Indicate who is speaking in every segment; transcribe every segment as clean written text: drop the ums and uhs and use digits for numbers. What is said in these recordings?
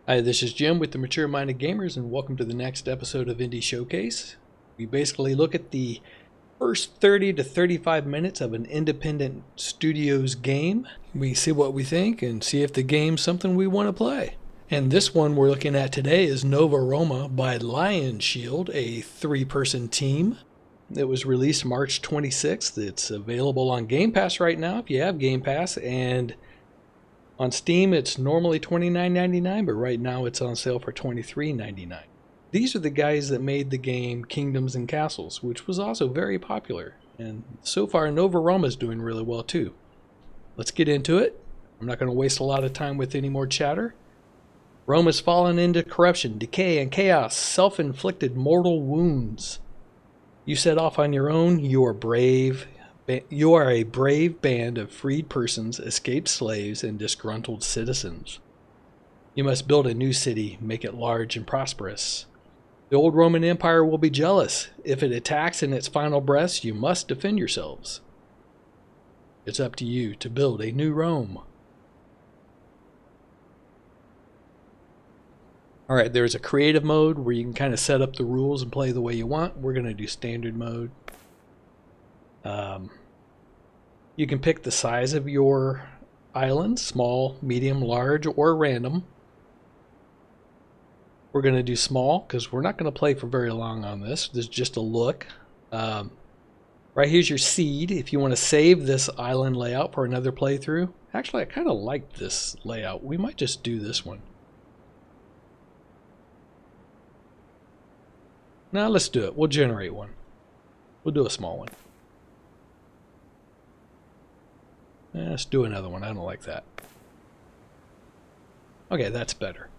Speaker 1: Hi, this is Jim with the Mature Minded Gamers, and welcome to the next episode of Indie Showcase. We basically look at the first 30 to 35 minutes of an independent studio's game. We see what we think and see if the game's something we want to play. And this one we're looking at today is Nova Roma by Lion Shield, a three-person team. It was released March 26th. It's available on Game Pass right now if you have Game Pass, and on Steam, it's normally $29.99, but right now it's on sale for $23.99. These are the guys that made the game Kingdoms and Castles, which was also very popular. And so far, Nova Roma is doing really well too. Let's get into it. I'm not going to waste a lot of time with any more chatter. Rome has fallen into corruption, decay, and chaos, self-inflicted mortal wounds. You set off on your own. You are brave. You are a brave band of freed persons, escaped slaves, and disgruntled citizens. You must build a new city, make it large and prosperous. The old Roman Empire will be jealous. If it attacks in its final breaths, you must defend yourselves. It's up to you to build a new Rome. Alright, there's a creative mode where you can kind of set up the rules and play the way you want. We're going to do standard mode. You can pick the size of your island, small, medium, large, or random. We're going to do small because we're not going to play for very long on this. This is just a look. Right here's your seed. If you want to save this island layout for another playthrough. Actually, I kind of like this layout. We might just do this one. Now let's do it. We'll generate one. We'll do a small one. Let's do another one. I don't like that. Okay, that's better.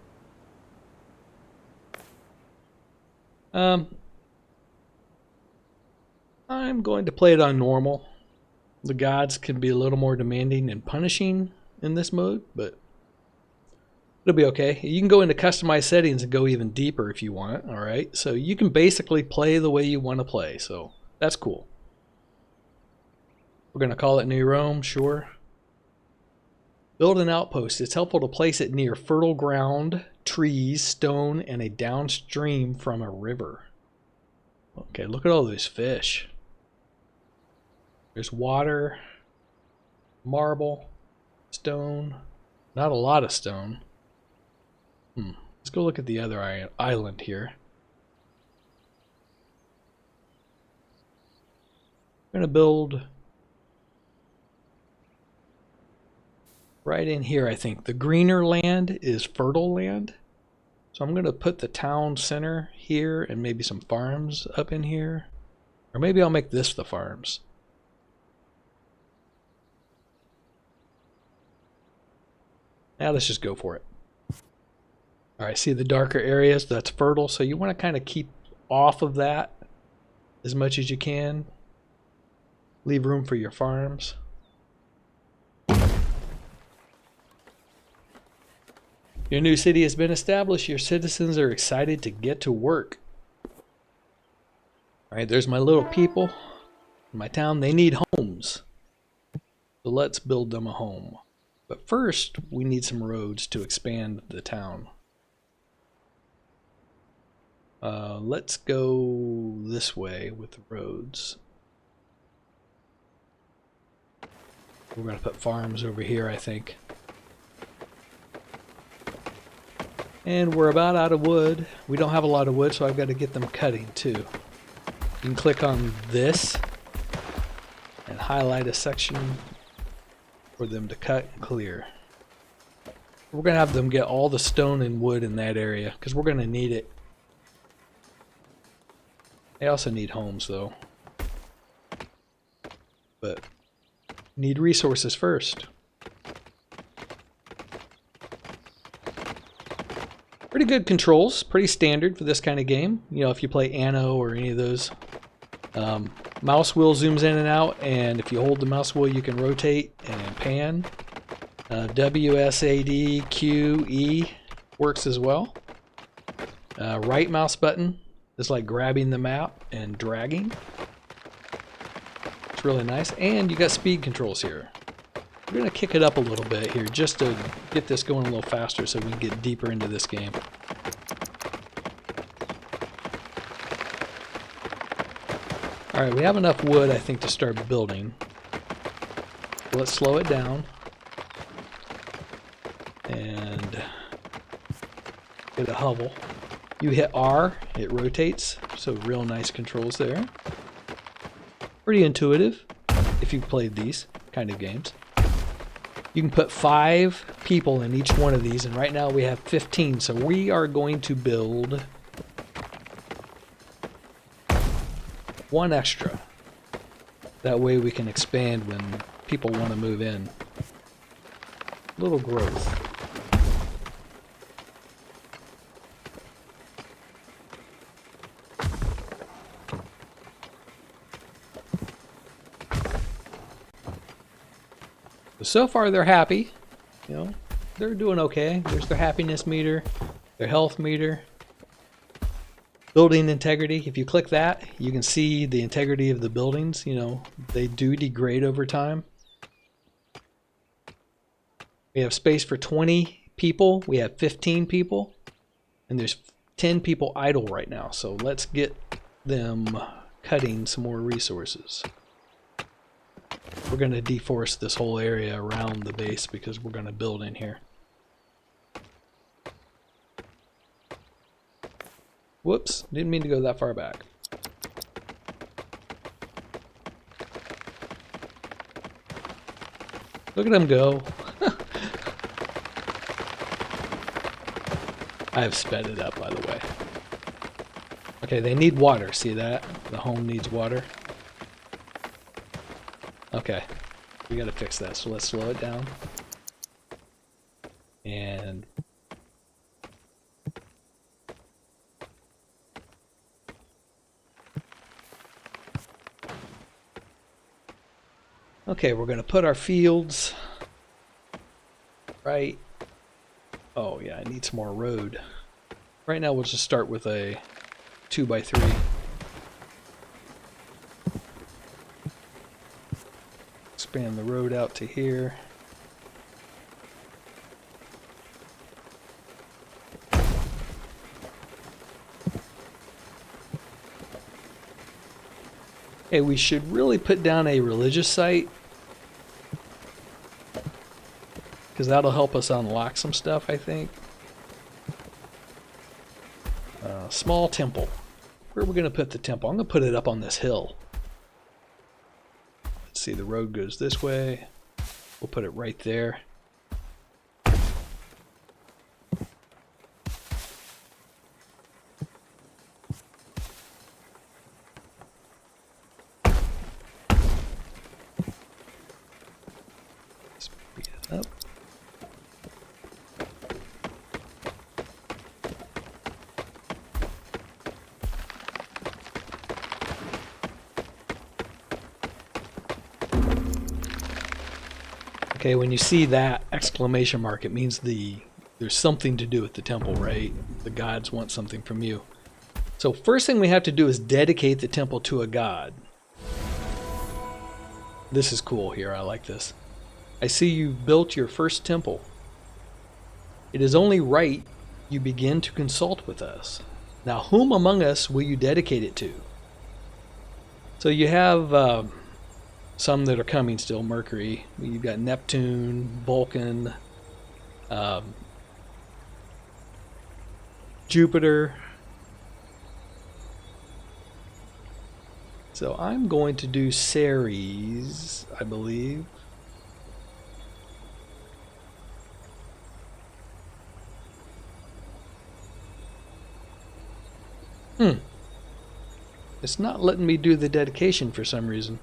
Speaker 1: I'm going to play it on normal. The gods can be a little more demanding and punishing in this mode, but it'll be okay. You can go into customized settings and go even deeper if you want. All right, so you can basically play the way you want to play, so that's cool. We're going to call it New Rome, sure. Build an outpost. It's helpful to place it near fertile ground, trees, stone, and a downstream from a river. Okay, look at all those fish. There's water, marble, stone. Not a lot of stone. Let's go look at the other island here. I'm going to build right in here, I think. The greener land is fertile land. So I'm going to put the town center here and maybe some farms up in here. Or maybe I'll make this the farms. Now let's just go for it. Alright, see the darker areas? That's fertile. So you want to kind of keep off of that as much as you can. Leave room for your farms. Your new city has been established. Your citizens are excited to get to work. Alright, there's my little people. In my town, they need homes. So let's build them a home. But first, we need some roads to expand the town. Let's go this way with the roads. We're going to put farms over here, I think. And we're about out of wood. We don't have a lot of wood, so I've got to get them cutting too. You can click on this and highlight a section for them to cut and clear. We're going to have them get all the stone and wood in that area because we're going to need it. They also need homes though. But need resources first. Pretty good controls, pretty standard for this kind of game. You know, if you play Anno or any of those. Mouse wheel zooms in and out, and if you hold the mouse wheel you can rotate and pan. W, S, A, D, Q, E works as well. Right mouse button is like grabbing the map and dragging. It's really nice, and you got speed controls here. We're going to kick it up a little bit here just to get this going a little faster so we can get deeper into this game. Alright, we have enough wood, I think, to start building. Let's slow it down. And get a hovel. You hit R, it rotates, so real nice controls there. Pretty intuitive if you've played these kind of games. You can put 5 people in each one of these, and right now we have 15, so we are going to build 1 extra. That way we can expand when people want to move in. Little growth. So far they're happy, you know, they're doing okay. There's their happiness meter, their health meter, building integrity. If you click that, you can see the integrity of the buildings. You know, they do degrade over time. We have space for 20 people. We have 15 people, and there's 10 people idle right now. So let's get them cutting some more resources. We're going to deforest this whole area around the base because we're going to build in here. Whoops, didn't mean to go that far back. Look at them go. I have sped it up, by the way. Okay, they need water. See that? The home needs water. Okay, we gotta fix that, so let's slow it down. And okay, we're gonna put our fields right. Oh yeah, I need some more road. Right now we'll just start with a 2x3. Expand the road out to here. Okay, we should really put down a religious site, because that'll help us unlock some stuff, I think. Small temple. Where are we going to put the temple? I'm going to put it up on this hill. See, the road goes this way. We'll put it right there. Speed it up. Okay, when you see that exclamation mark, it means there's something to do with the temple, right? The gods want something from you. So first thing we have to do is dedicate the temple to a god. This is cool here, I like this. I see you've built your first temple. It is only right you begin to consult with us. Now, whom among us will you dedicate it to? So you have some that are coming still. Mercury. You've got Neptune, Vulcan, Jupiter. So I'm going to do Ceres, I believe. It's not letting me do the dedication for some reason.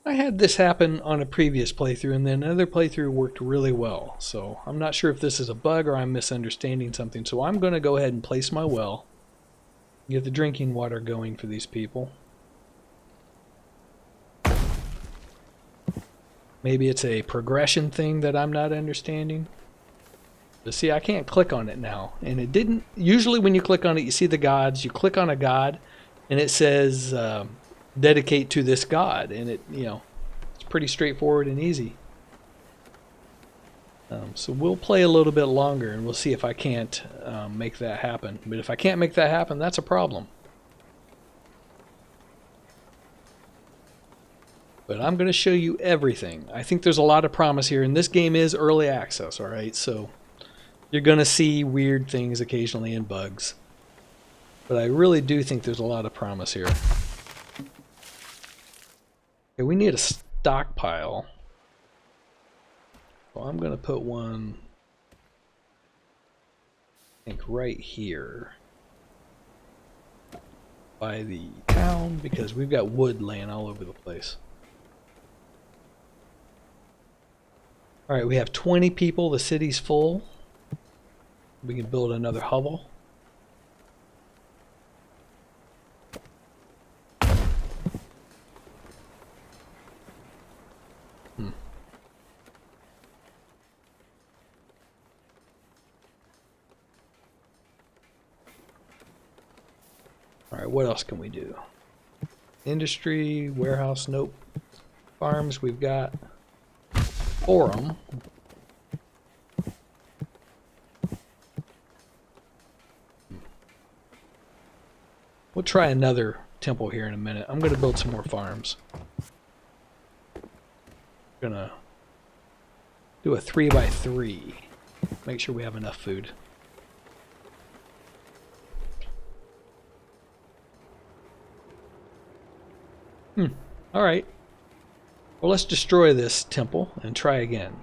Speaker 1: I had this happen on a previous playthrough, and then another playthrough worked really well. So I'm not sure if this is a bug or I'm misunderstanding something. So I'm going to go ahead and place my well. Get the drinking water going for these people. Maybe it's a progression thing that I'm not understanding. But see, I can't click on it now. And it didn't... Usually when you click on it, you see the gods. You click on a god, and it says... dedicate to this god, and it, you know, pretty straightforward and easy. So we'll play a little bit longer and we'll see if I can't make that happen. But if I can't make that happen, that's a problem. But I'm going to show you everything. I think there's a lot of promise here, and this game is early access, alright? So you're going to see weird things occasionally and bugs. But I really do think there's a lot of promise here. Okay, we need a stockpile. So I'm going to put one, I think, right here by the town, because we've got wood laying all over the place. Alright, we have 20 people. The city's full. We can build another hovel. Alright, what else can we do? Industry, warehouse, nope. Farms, we've got forum. We'll try another temple here in a minute. I'm going to build some more farms. Going to do a 3x3. Make sure we have enough food. Alright. Well, let's destroy this temple and try again.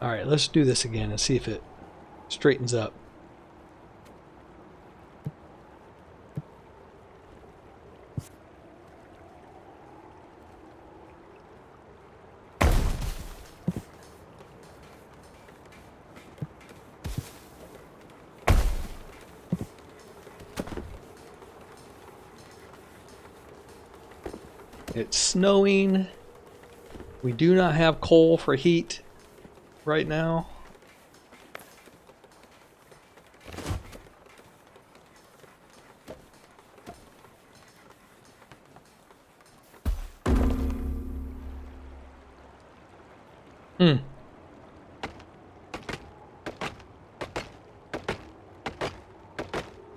Speaker 1: Alright, let's do this again and see if it straightens up. It's snowing. We do not have coal for heat right now.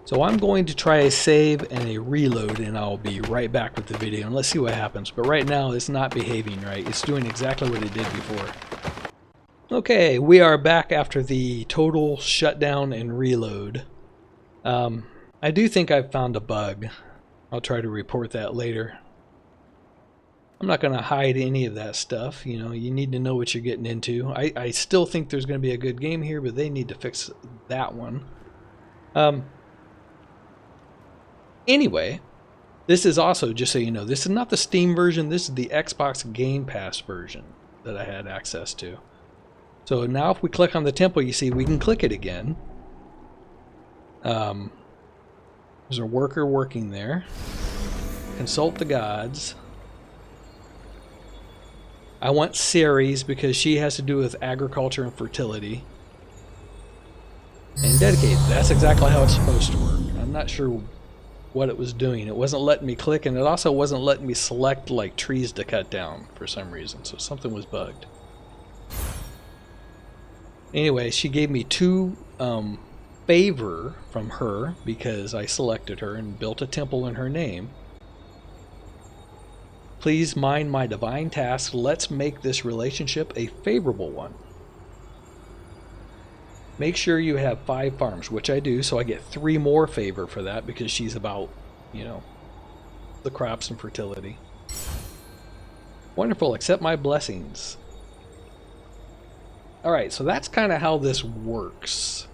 Speaker 1: So I'm going to try a save and a reload, and I'll be right back with the video, and let's see what happens. But right now it's not behaving right. It's doing exactly what it did before. Okay, we are back after the total shutdown and reload. I do think I've found a bug. I'll try to report that later. I'm not going to hide any of that stuff. You know, you need to know what you're getting into. I still think there's going to be a good game here, but they need to fix that one. Anyway, this is also, just so you know, this is not the Steam version. This is the Xbox Game Pass version that I had access to. So now if we click on the temple, you see we can click it again. There's a worker working there. Consult the gods. I want Ceres because she has to do with agriculture and fertility. And dedicate. That's exactly how it's supposed to work. I'm not sure what it was doing. It wasn't letting me click, and it also wasn't letting me select like trees to cut down for some reason. So something was bugged. Anyway, she gave me 2 favor from her because I selected her and built a temple in her name. Please mind my divine task. Let's make this relationship a favorable one. Make sure you have 5 farms, which I do, so I get 3 more favor for that because she's about, you know, the crops and fertility. Wonderful, accept my blessings. Alright, so that's kind of how this works.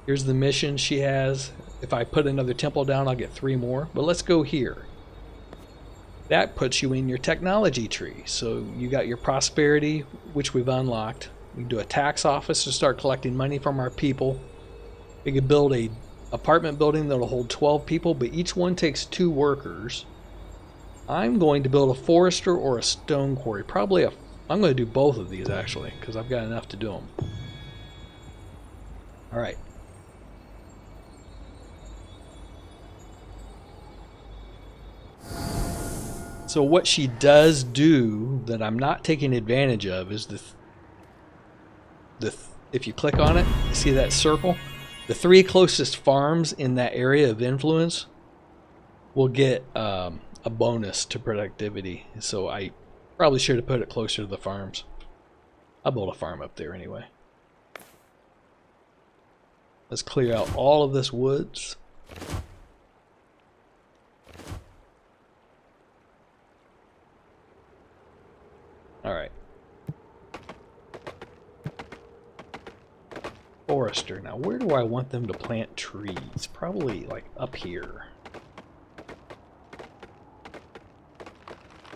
Speaker 1: Here's the mission she has. If I put another temple down, I'll get 3 more. But let's go here. That puts you in your technology tree. So you got your prosperity, which we've unlocked. We can do a tax office to start collecting money from our people. We could build a apartment building that'll hold 12 people, but each one takes 2 workers. I'm going to build a forester or a stone quarry. I'm going to do both of these actually, because I've got enough to do them. Alright. So what she does do that I'm not taking advantage of is if you click on it, you see that circle? The 3 closest farms in that area of influence will get a bonus to productivity. So I probably should have put it closer to the farms. I'll build a farm up there anyway. Let's clear out all of this woods. All right. Forester. Now, where do I want them to plant trees? Probably like up here.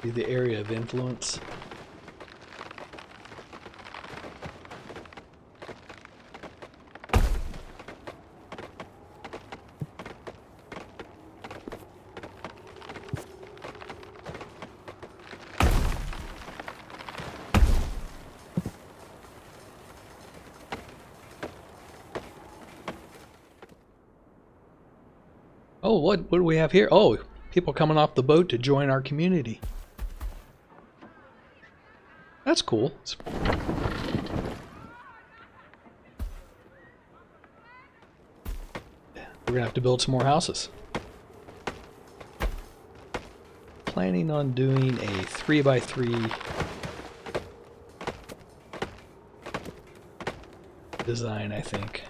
Speaker 1: Be the area of influence. Oh, what do we have here? Oh, people coming off the boat to join our community. That's cool. We're gonna have to build some more houses. Planning on doing a 3x3 design, I think.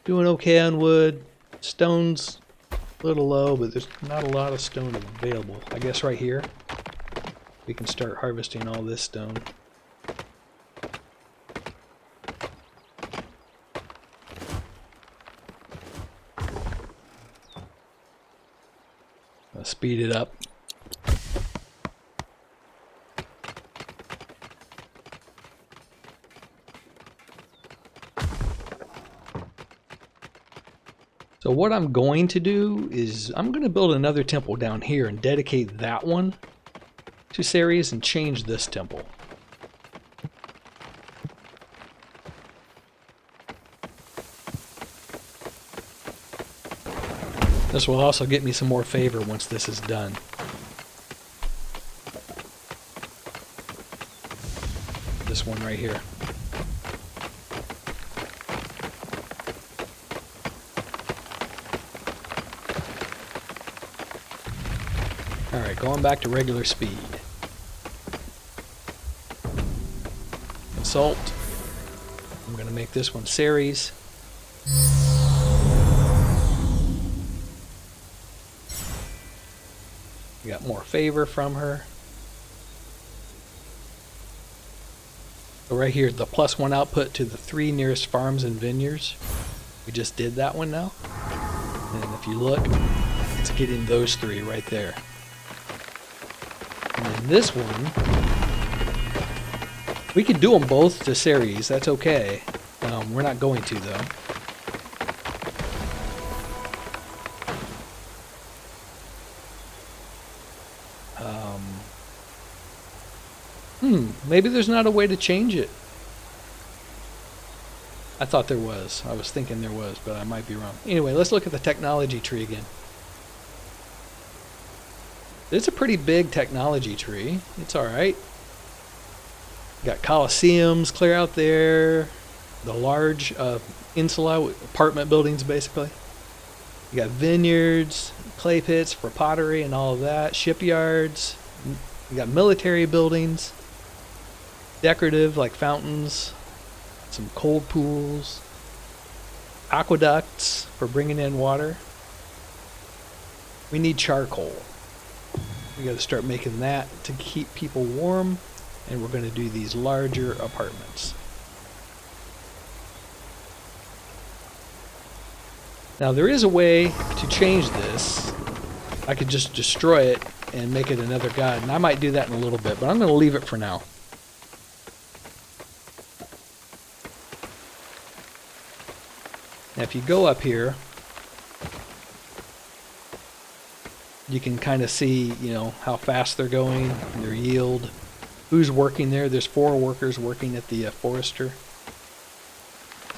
Speaker 1: Doing okay on wood. Stone's a little low, but there's not a lot of stone available. I guess right here we can start harvesting all this stone. I'll speed it up. So what I'm going to do is I'm going to build another temple down here and dedicate that one to Ceres and change this temple. This will also get me some more favor once this is done. This one right here. Alright, going back to regular speed. Consult. I'm going to make this one Ceres. We got more favor from her. So right here, the +1 output to the 3 nearest farms and vineyards. We just did that one now. And if you look, it's getting those 3 right there. And then this one, we could do them both to Ceres, that's okay. We're not going to though. Maybe there's not a way to change it. I thought there was. I was thinking there was, but I might be wrong. Anyway, let's look at the technology tree again. It's a pretty big technology tree. It's alright. Got coliseums clear out there. The large insula, apartment buildings basically. You got vineyards, clay pits for pottery and all of that. Shipyards. You got military buildings. Decorative like fountains. Some cold pools. Aqueducts for bringing in water. We need charcoal. We got to start making that to keep people warm, and we're going to do these larger apartments. Now there is a way to change this. I could just destroy it and make it another god, and I might do that in a little bit, but I'm going to leave it for now. Now if you go up here, you can kind of see, you know, how fast they're going, their yield, who's working there. There's 4 workers working at the forester.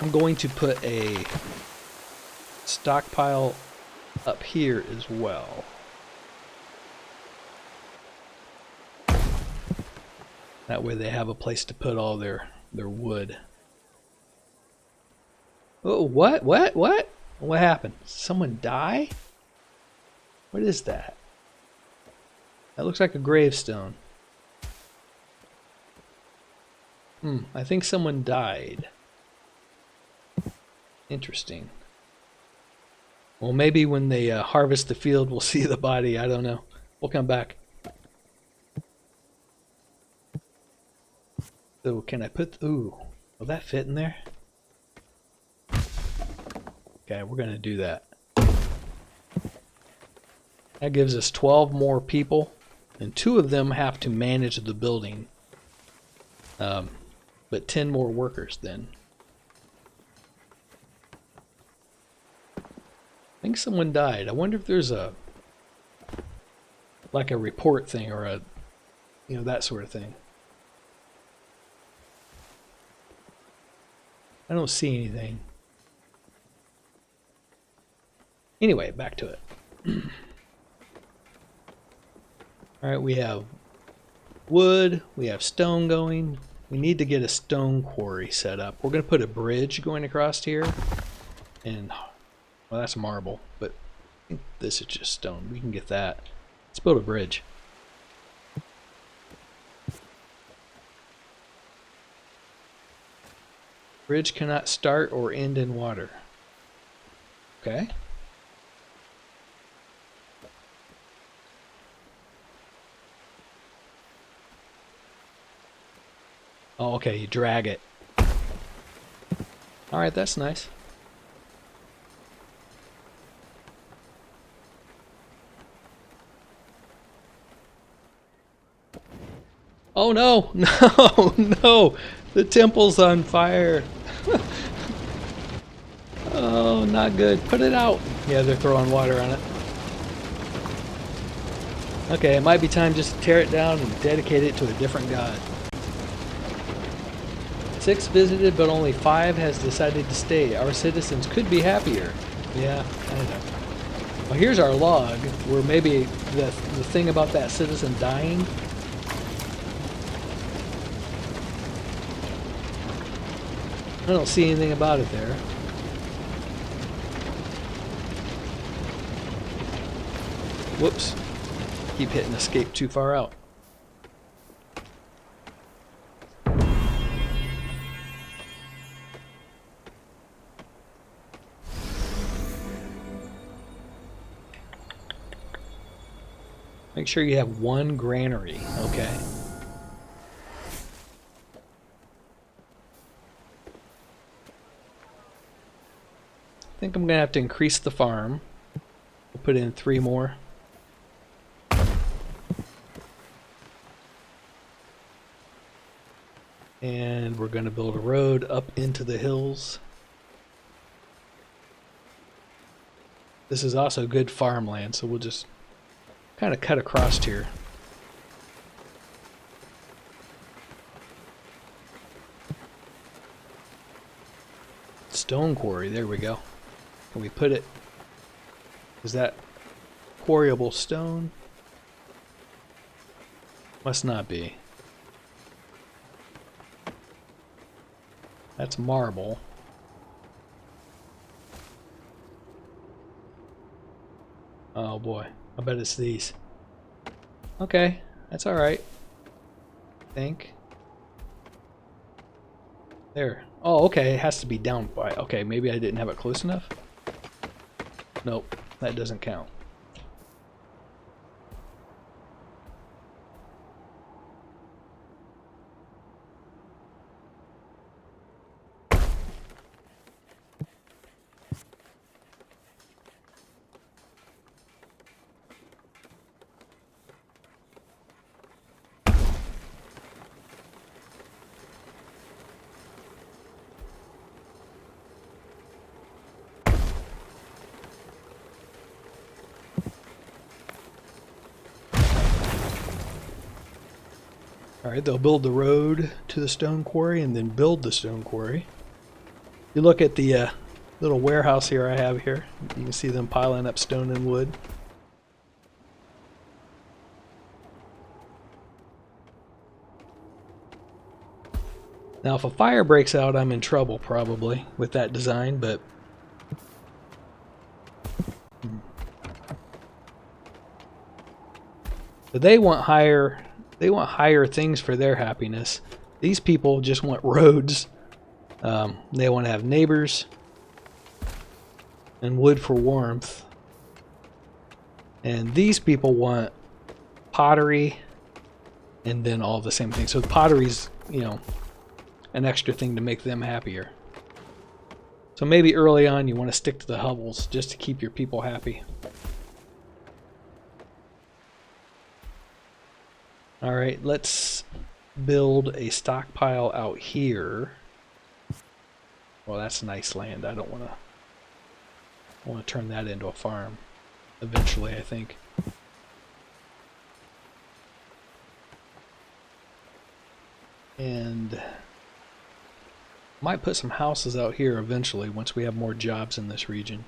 Speaker 1: I'm going to put a stockpile up here as well. That way they have a place to put all their wood. Oh, what? What happened? Someone die? What is that? That looks like a gravestone. I think someone died. Interesting. Well, maybe when they harvest the field, we'll see the body. I don't know. We'll come back. So can I put... Ooh, will that fit in there? Okay, we're going to do that. That gives us 12 more people, and 2 of them have to manage the building. But 10 more workers then. I think someone died. I wonder if there's a... like a report thing or a... you know, that sort of thing. I don't see anything. Anyway, back to it. Alright, we have wood, we have stone going. We need to get a stone quarry set up. We're going to put a bridge going across here. And, well, that's marble, but I think this is just stone. We can get that. Let's build a bridge. Bridge cannot start or end in water. Okay. Oh, okay, you drag it. Alright, that's nice. Oh no! No! No! The temple's on fire! Oh, not good. Put it out! Yeah, they're throwing water on it. Okay, it might be time just to tear it down and dedicate it to a different god. 6 visited, but only 5 has decided to stay. Our citizens could be happier. Yeah, I know. Well, here's our log, where maybe the thing about that citizen dying. I don't see anything about it there. Whoops. Keep hitting escape too far out. Make sure you have 1 granary, okay? I think I'm going to have to increase the farm. We'll put in 3 more. And we're going to build a road up into the hills. This is also good farmland, so we'll just kind of cut across here. Stone quarry, there we go. Can we put it? Is that quarryable stone? Must not be. That's marble. Oh boy, I bet it's these. Okay, that's alright. I think. There. Oh, okay, it has to be down by... Okay, maybe I didn't have it close enough? Nope, that doesn't count. Alright, they'll build the road to the stone quarry and then build the stone quarry. You look at the little warehouse here I have here. You can see them piling up stone and wood. Now if a fire breaks out, I'm in trouble probably with that design, but they want higher things for their happiness. These people just want roads. They want to have neighbors and wood for warmth. And these people want pottery and then all the same things. So the pottery's, you know, an extra thing to make them happier. So maybe early on you want to stick to the hovels just to keep your people happy. Alright, let's build a stockpile out here. Well, that's nice land. I don't want to turn that into a farm eventually, I think. And might put some houses out here eventually once we have more jobs in this region.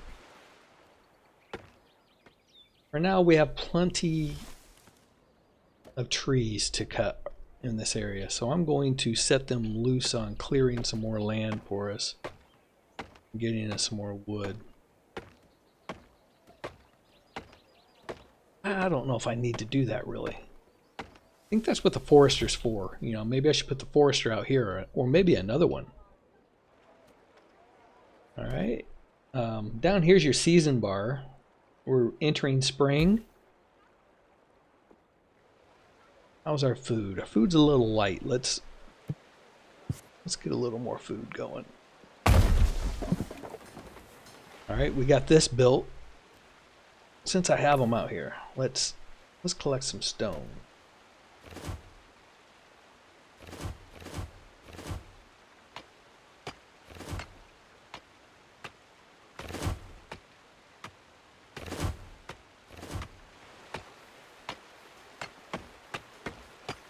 Speaker 1: For now, we have plenty of trees to cut in this area, so I'm going to set them loose on clearing some more land for us, getting us some more wood. I don't know if I need to do that really. I think that's what the forester's for. You know, maybe I should put the forester out here, or maybe another one. All right, down here's your season bar. We're entering spring. How's our food? Our food's a little light. Let's get a little more food going. All right, we got this built. Since I have them out here, let's collect some stone.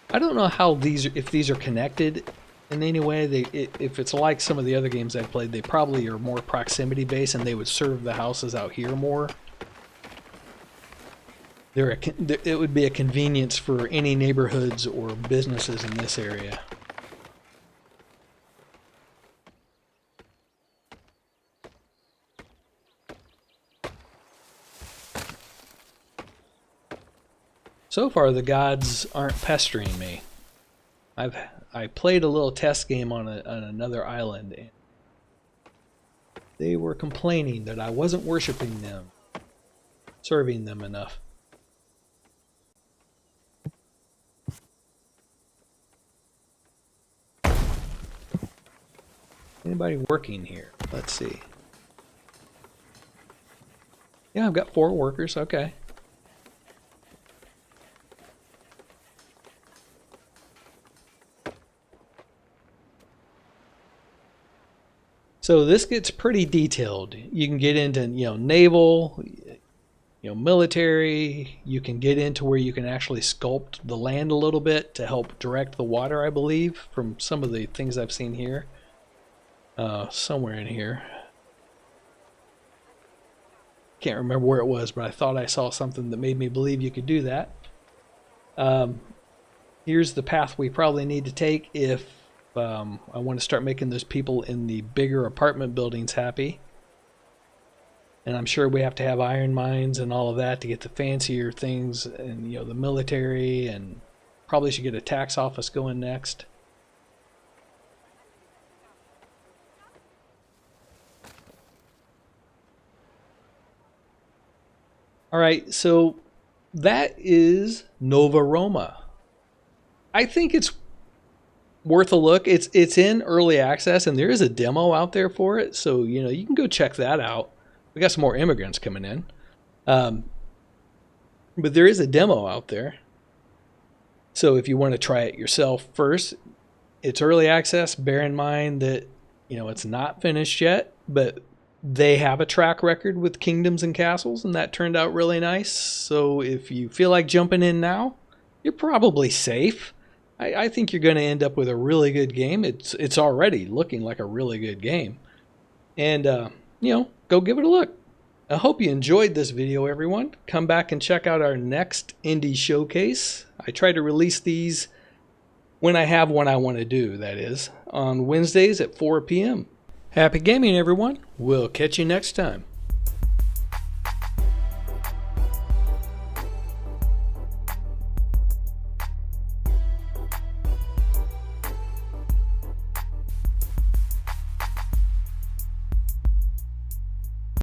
Speaker 1: I don't know how if these are connected in any way. If it's like some of the other games I've played, they probably are more proximity based and they would serve the houses out here more. It would be a convenience for any neighborhoods or businesses in this area. So far, the gods aren't pestering me. I played a little test game on another island, and they were complaining that I wasn't worshiping them, serving them enough. Anybody working here? Let's see. Yeah, I've got 4 workers. Okay. So this gets pretty detailed. You can get into, naval, military. You can get into where you can actually sculpt the land a little bit to help direct the water, I believe, from some of the things I've seen here. Somewhere in here. Can't remember where it was, but I thought I saw something that made me believe you could do that. Here's the path we probably need to take if I want to start making those people in the bigger apartment buildings happy. And I'm sure we have to have iron mines and all of that to get the fancier things and, the military, and probably should get a tax office going next. All right, so that is Nova Roma. I think it's worth a look. It's in early access, and there is a demo out there for it, so you can go check that out. We got some more immigrants coming in, but there is a demo out there. So if you want to try it yourself first, it's early access. Bear in mind that it's not finished yet, but they have a track record with kingdoms and castles, and that turned out really nice. So if you feel like jumping in now, you're probably safe. I think you're going to end up with a really good game. It's already looking like a really good game. And, go give it a look. I hope you enjoyed this video, everyone. Come back and check out our next indie showcase. I try to release these when I have one I want to do, that is, on Wednesdays at 4 p.m. Happy gaming, everyone. We'll catch you next time.